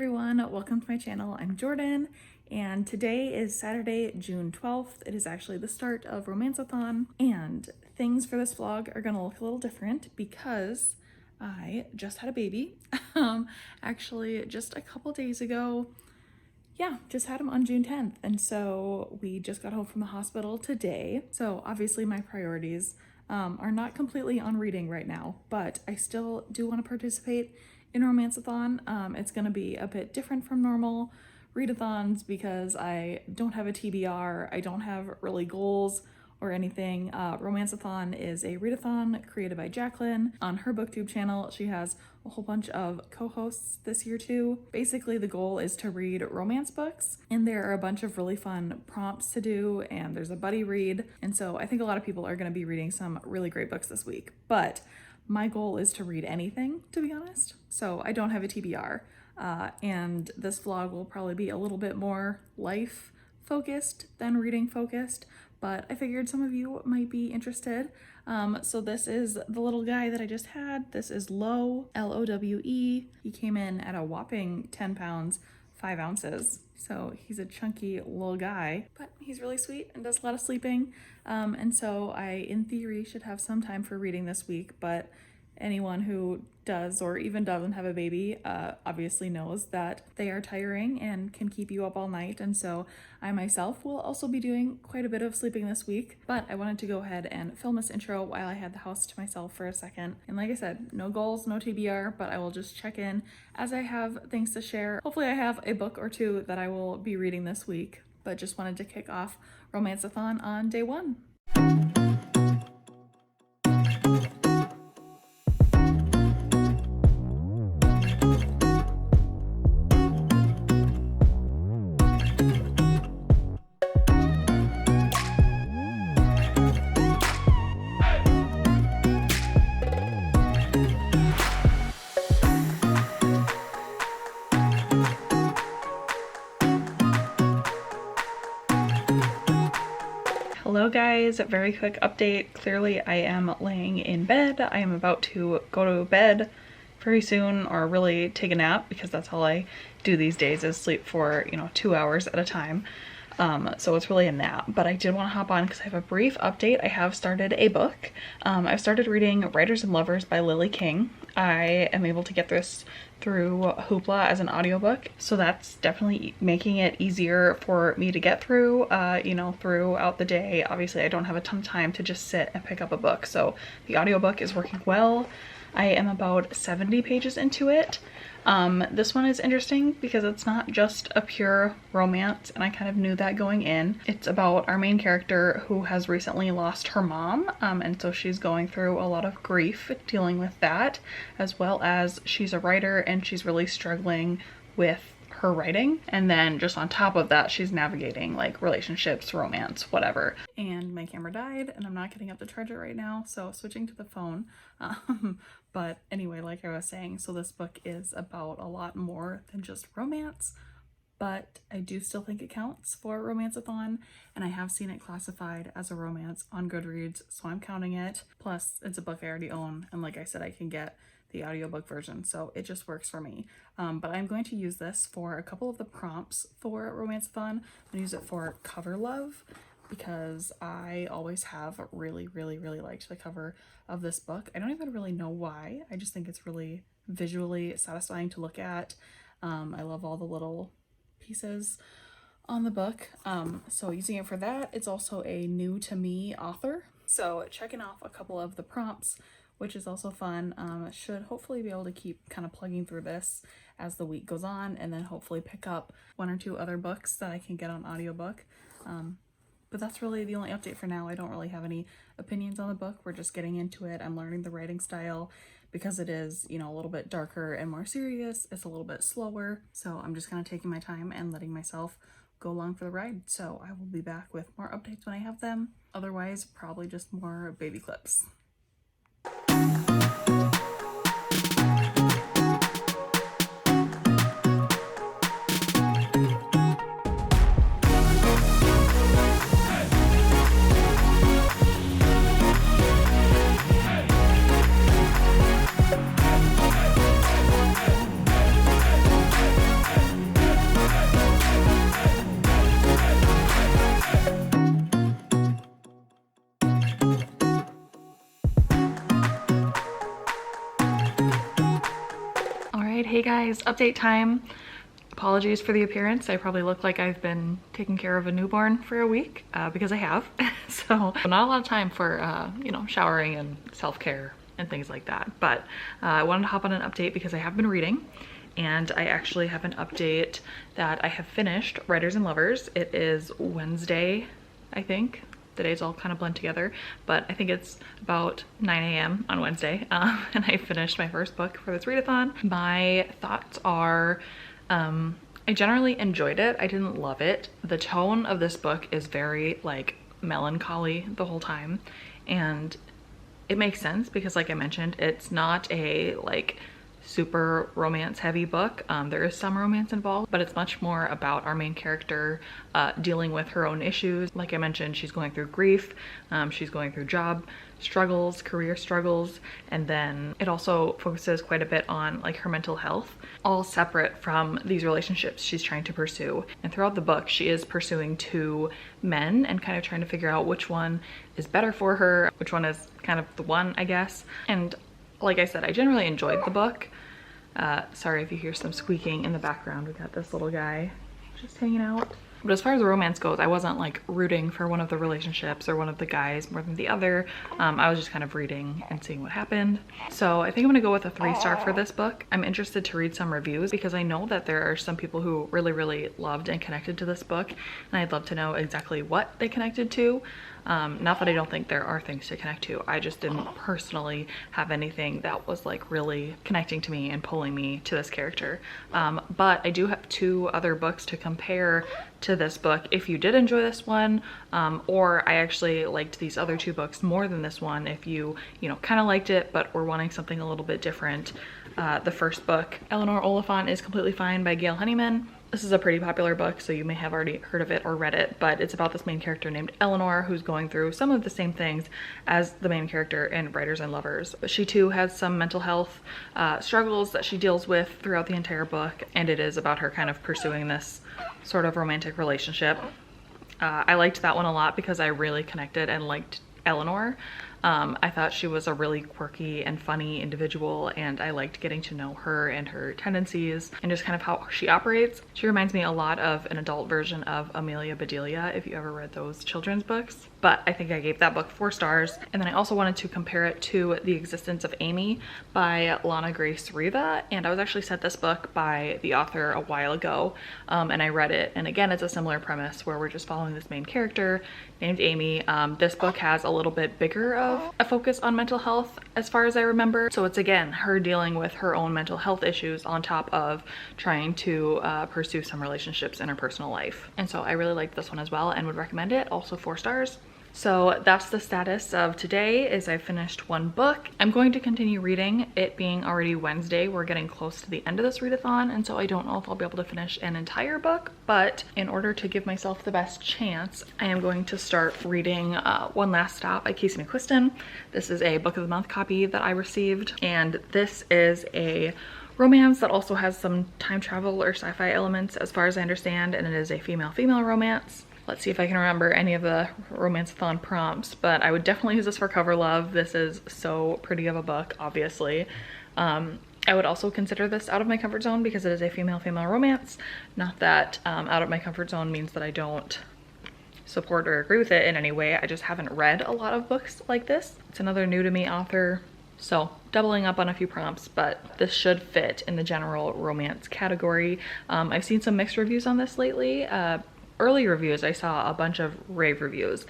everyone, welcome to my channel. I'm Jordan, and today is Saturday, June 12th. It is actually the start of ROMANCEATHON, and things for this vlog are gonna look a little different because I just had a baby. Actually, just a couple days ago. Yeah, just had him on June 10th, and so we just got home from the hospital today. So obviously my priorities are not completely on reading right now, but I still do want to participate in ROMANCEATHON. It's going to be a bit different from normal readathons because I don't have a TBR, I don't have really goals or anything. ROMANCEATHON is a readathon created by Jacqueline on her booktube channel. She has a whole bunch of co-hosts this year too. Basically the goal is to read romance books, and there are a bunch of really fun prompts to do, and there's a buddy read, and so I think a lot of people are going to be reading some really great books this week. But my goal is to read anything, to be honest, so I don't have a TBR, and this vlog will probably be a little bit more life focused than reading focused, but I figured some of you might be interested. So this is the little guy that I just had. This is Lowe, L-O-W-E. He came in at a whopping 10 pounds, 5 ounces. So he's a chunky little guy, but he's really sweet and does a lot of sleeping. And so I, in theory, should have some time for reading this week, but anyone who does or even doesn't have a baby obviously knows that they are tiring and can keep you up all night, and so I myself will also be doing quite a bit of sleeping this week. But I wanted to go ahead and film this intro while I had the house to myself for a second. And like I said, no goals, no TBR, but I will just check in as I have things to share. Hopefully I have a book or two that I will be reading this week, but just wanted to kick off ROMANCEATHON on day one. Hello guys, very quick update. Clearly I am laying in bed. I am about to go to bed very soon, or really take a nap, because that's all I do these days is sleep for 2 hours at a time. So it's really a nap, but I did want to hop on because I have a brief update. I have started a book. I've started reading Writers and Lovers by Lily King. I am able to get this through Hoopla as an audiobook, so that's definitely making it easier for me to get through, throughout the day. Obviously I don't have a ton of time to just sit and pick up a book, so the audiobook is working well. I am about 70 pages into it. This one is interesting because it's not just a pure romance, and I kind of knew that going in. It's about our main character who has recently lost her mom, and so she's going through a lot of grief dealing with that, as well as she's a writer and she's really struggling with her writing, and then just on top of that she's navigating like relationships, romance, whatever. And my camera died and I'm not getting up to charge it right now, so switching to the phone. But anyway, like I was saying, so this book is about a lot more than just romance, but I do still think it counts for ROMANCEATHON, and I have seen it classified as a romance on Goodreads, so I'm counting it. Plus it's a book I already own, and like I said, I can get the audiobook version, so it just works for me. But I'm going to use this for a couple of the prompts for ROMANCEATHON. I'm gonna use it for cover love, because I always have really liked the cover of this book. I don't even really know why. I just think it's really visually satisfying to look at. I love all the little pieces on the book. So using it for that. It's also a new to me author, so checking off a couple of the prompts, which is also fun. Should hopefully be able to keep kind of plugging through this as the week goes on, and then hopefully pick up 1 or 2 other books that I can get on audiobook. But that's really the only update for now. I don't really have any opinions on the book. We're just getting into it. I'm learning the writing style because it is, a little bit darker and more serious. It's a little bit slower. So I'm just kind of taking my time and letting myself go along for the ride. So I will be back with more updates when I have them. Otherwise, probably just more baby clips. guys, update time. Apologies for the appearance. I probably look like I've been taking care of a newborn for a week because I have. So not a lot of time for, you know, showering and self-care and things like that. But I wanted to hop on an update because I have been reading, and I actually have an update that I have finished Writers and Lovers. It is Wednesday, I think. The days all kind of blend together, but I think it's about 9 a.m. on Wednesday, and I finished my first book for this readathon. My thoughts are, I generally enjoyed it. I didn't love it. The tone of this book is very like melancholy the whole time, and it makes sense because, like I mentioned, it's not a like super romance heavy book. There is some romance involved, but it's much more about our main character dealing with her own issues. Like I mentioned, she's going through grief, she's going through job struggles, career struggles, and then it also focuses quite a bit on like her mental health, all separate from these relationships she's trying to pursue. And throughout the book, she is pursuing two men and kind of trying to figure out which one is better for her, which one is kind of the one, I guess. And like I said, I generally enjoyed the book. Sorry if you hear some squeaking in the background. We got this little guy just hanging out. But as far as the romance goes, I wasn't like rooting for one of the relationships or one of the guys more than the other. I was just kind of reading and seeing what happened. So I think I'm gonna go with a 3-star for this book. I'm interested to read some reviews because I know that there are some people who really loved and connected to this book, and I'd love to know exactly what they connected to. Not that I don't think there are things to connect to, I just didn't personally have anything that was like really connecting to me and pulling me to this character. But I do have 2 other books to compare to this book if you did enjoy this one, or I actually liked these other 2 books more than this one if you know, kind of liked it but were wanting something a little bit different. The first book, Eleanor Oliphant is Completely Fine by Gail Honeyman. This is a pretty popular book, so you may have already heard of it or read it, but it's about this main character named Eleanor who's going through some of the same things as the main character in Writers and Lovers. But she too has some mental health struggles that she deals with throughout the entire book, and it is about her kind of pursuing this sort of romantic relationship. I liked that one a lot because I really connected and liked Eleanor. I thought she was a really quirky and funny individual, and I liked getting to know her and her tendencies and just kind of how she operates. She reminds me a lot of an adult version of Amelia Bedelia, if you ever read those children's books. But I think I gave that book 4 stars. And then I also wanted to compare it to The Existence of Amy by Lana Grace Riva, and I was actually sent this book by the author a while ago, and I read it. And again, it's a similar premise where we're just following this main character named Amy. This book has a little bit bigger of a focus on mental health as far as I remember. So it's again her dealing with her own mental health issues on top of trying to pursue some relationships in her personal life. And so I really liked this one as well and would recommend it. Also 4 stars. So that's the status of today, is I finished 1 book. I'm going to continue reading, it being already Wednesday. We're getting close to the end of this readathon, and so I don't know if I'll be able to finish an entire book, but in order to give myself the best chance, I am going to start reading One Last Stop by Casey McQuiston. This is a Book of the Month copy that I received, and this is a romance that also has some time travel or sci-fi elements as far as I understand, and it is a female-female romance. Let's see if I can remember any of the Romanceathon prompts, but I would definitely use this for cover love. This is so pretty of a book, obviously. I would also consider this out of my comfort zone because it is a female-female romance. Not that out of my comfort zone means that I don't support or agree with it in any way. I just haven't read a lot of books like this. It's another new to me author, so doubling up on a few prompts, but this should fit in the general romance category. I've seen some mixed reviews on this lately. Early reviews, I saw a bunch of rave reviews.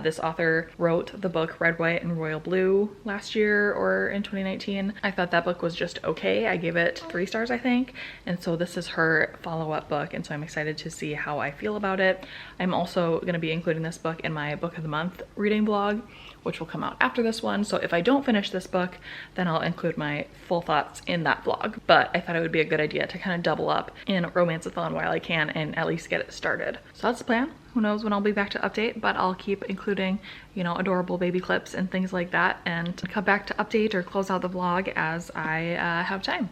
This author wrote the book Red, White, and Royal Blue last year or in 2019. I thought that book was just okay. I gave it 3 stars, I think. And so this is her follow-up book, and so I'm excited to see how I feel about it. I'm also going to be including this book in my Book of the Month reading vlog, which will come out after this one. So if I don't finish this book, then I'll include my full thoughts in that vlog. But I thought it would be a good idea to kind of double up in Romanceathon while I can and at least get it started. So that's the plan. Who knows when I'll be back to update, but I'll keep including, you know, adorable baby clips and things like that, and come back to update or close out the vlog as I have time.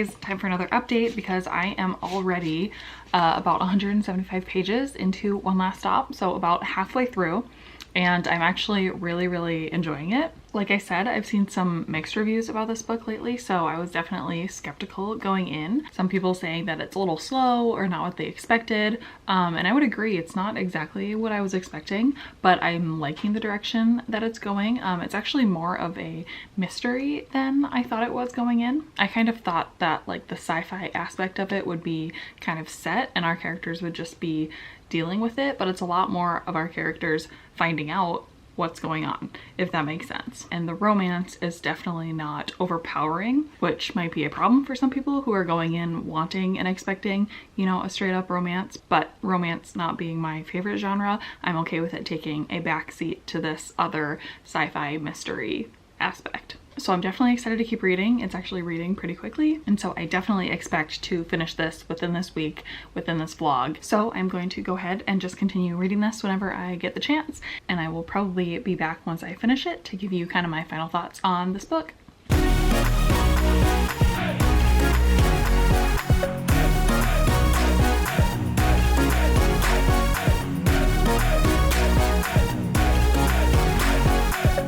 guys, time for another update because I am already about 175 pages into One Last Stop, so about halfway through, and I'm actually really enjoying it. Like I said, I've seen some mixed reviews about this book lately, so I was definitely skeptical going in. Some people saying that it's a little slow or not what they expected, and I would agree, it's not exactly what I was expecting, but I'm liking the direction that it's going. It's actually more of a mystery than I thought it was going in. I kind of thought that like the sci-fi aspect of it would be kind of set and our characters would just be dealing with it, but it's a lot more of our characters finding out what's going on, if that makes sense. And the romance is definitely not overpowering, which might be a problem for some people who are going in wanting and expecting, you know, a straight up romance, but romance not being my favorite genre, I'm okay with it taking a backseat to this other sci-fi mystery aspect. So I'm definitely excited to keep reading. It's actually reading pretty quickly, and so I definitely expect to finish this within this week, within this vlog. So I'm going to go ahead and just continue reading this whenever I get the chance, and I will probably be back once I finish it to give you kind of my final thoughts on this book.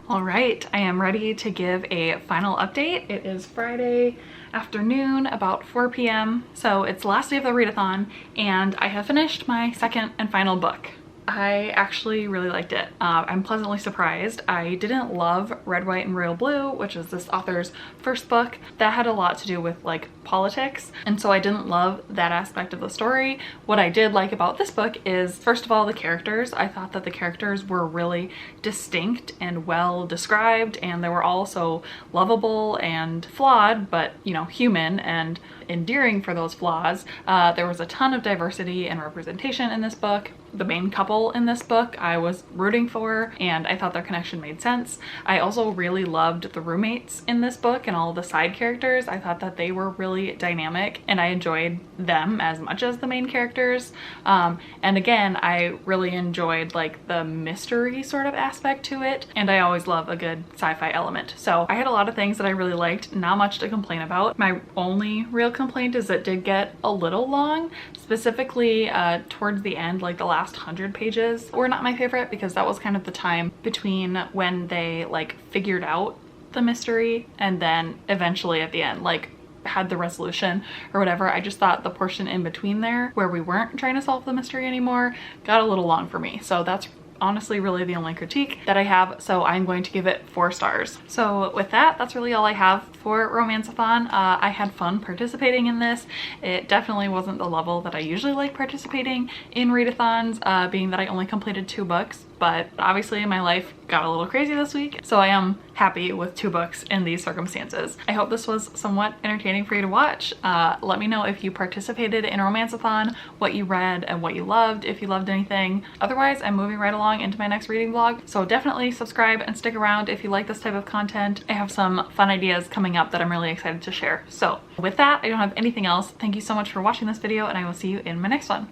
All right, I am ready to give a final update. It is Friday afternoon, about 4 p.m. So it's the last day of the readathon, and I have finished my second and final book. I actually really liked it. I'm pleasantly surprised. I didn't love Red, White, and Royal Blue, which is this author's first book. That had a lot to do with like politics, and so I didn't love that aspect of the story. What I did like about this book is, first of all, the characters. I thought that the characters were really distinct and well described, and they were all so lovable and flawed, but you know, human and endearing for those flaws. There was a ton of diversity and representation in this book. The main couple in this book I was rooting for, and I thought their connection made sense. I also really loved the roommates in this book and all the side characters. I thought that they were really dynamic and I enjoyed them as much as the main characters. And again, I really enjoyed like the mystery sort of aspect to it, and I always love a good sci-fi element. So I had a lot of things that I really liked, not much to complain about. My only real complaint is it did get a little long, specifically towards the end, like the last 100 pages were not my favorite because that was kind of the time between when they like figured out the mystery and then eventually at the end like had the resolution or whatever. I just thought the portion in between there where we weren't trying to solve the mystery anymore got a little long for me. So that's honestly really the only critique that I have, so I'm going to give it 4 stars. So with that, that's really all I have for Romanceathon. I had fun participating in this. It definitely wasn't the level that I usually like participating in readathons, being that I only completed 2 books, but obviously my life got a little crazy this week, so I am happy with 2 books in these circumstances. I hope this was somewhat entertaining for you to watch. Let me know if you participated in Romanceathon, what you read and what you loved, if you loved anything. Otherwise, I'm moving right along into my next reading vlog, so definitely subscribe and stick around if you like this type of content. I have some fun ideas coming up that I'm really excited to share. So with that, I don't have anything else. Thank you so much for watching this video, and I will see you in my next one.